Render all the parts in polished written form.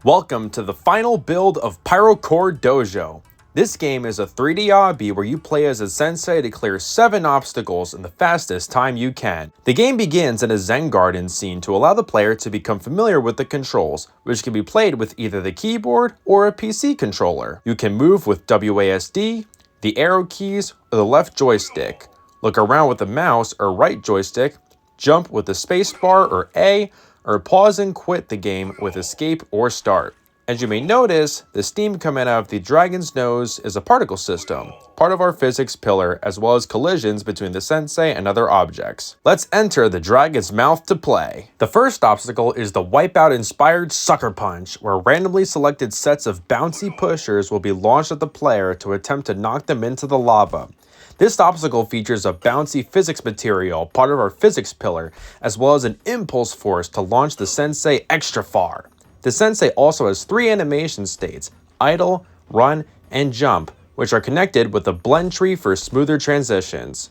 Welcome to the final build of Pyrokour Dojo. This game is a 3D obby where you play as a sensei to clear 7 obstacles in the fastest time you can. The game begins in a Zen garden scene to allow the player to become familiar with the controls, which can be played with either the keyboard or a PC controller. You can move with WASD, the arrow keys, or the left joystick, look around with the mouse or right joystick, jump with the spacebar or A, or pause and quit the game with escape or start. As you may notice, the steam coming out of the dragon's nose is a particle system, part of our physics pillar, as well as collisions between the sensei and other objects. Let's enter the dragon's mouth to play. The first obstacle is the Wipeout-inspired Sucker Punch, where randomly selected sets of bouncy pushers will be launched at the player to attempt to knock them into the lava. This obstacle features a bouncy physics material, part of our physics pillar, as well as an impulse force to launch the sensei extra far. The sensei also has 3 animation states: idle, run, and jump, which are connected with a blend tree for smoother transitions.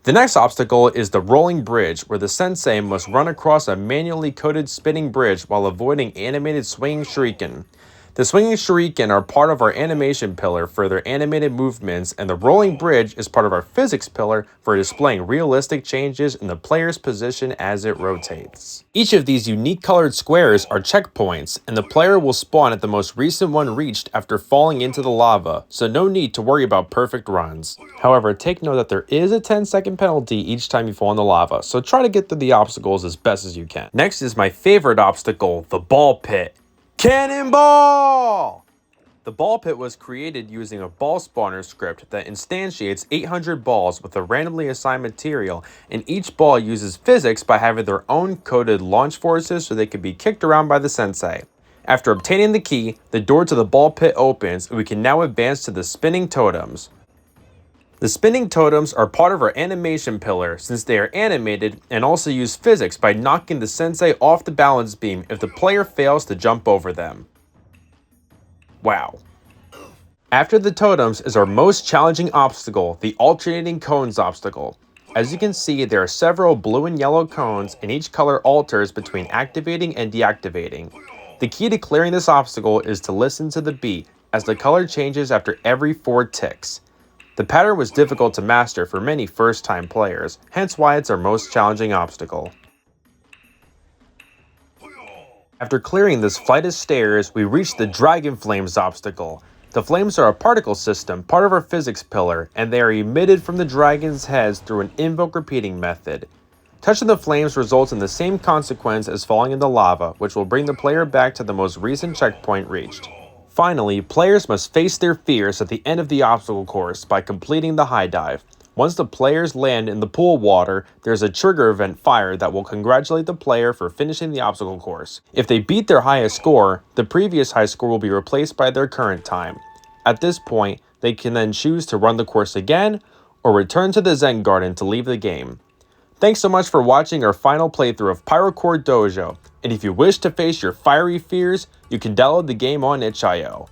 The next obstacle is the rolling bridge, where the sensei must run across a manually coded spinning bridge while avoiding animated swinging shuriken. The swinging shuriken are part of our animation pillar for their animated movements, and the rolling bridge is part of our physics pillar for displaying realistic changes in the player's position as it rotates. Each of these unique colored squares are checkpoints, and the player will spawn at the most recent one reached after falling into the lava, so no need to worry about perfect runs. However, take note that there is a 10-second penalty each time you fall in the lava, so try to get through the obstacles as best as you can. Next is my favorite obstacle, the ball pit. Cannonball! The ball pit was created using a ball spawner script that instantiates 800 balls with a randomly assigned material, and each ball uses physics by having their own coded launch forces so they can be kicked around by the sensei. After obtaining the key, the door to the ball pit opens, and we can now advance to the spinning totems. The spinning totems are part of our animation pillar since they are animated and also use physics by knocking the sensei off the balance beam if the player fails to jump over them. Wow. After the totems is our most challenging obstacle, the alternating cones obstacle. As you can see, there are several blue and yellow cones, and each color alters between activating and deactivating. The key to clearing this obstacle is to listen to the beat, as the color changes after every 4 ticks. The pattern was difficult to master for many first-time players, hence why it's our most challenging obstacle. After clearing this flight of stairs, we reach the Dragon Flames obstacle. The flames are a particle system, part of our physics pillar, and they are emitted from the dragon's heads through an invoke repeating method. Touching the flames results in the same consequence as falling in the lava, which will bring the player back to the most recent checkpoint reached. Finally, players must face their fears at the end of the obstacle course by completing the high dive. Once the players land in the pool water, there's a trigger event fired that will congratulate the player for finishing the obstacle course. If they beat their highest score, the previous high score will be replaced by their current time. At this point, they can then choose to run the course again or return to the Zen garden to leave the game. Thanks so much for watching our final playthrough of Pyrokour Dojo, and if you wish to face your fiery fears, you can download the game on itch.io.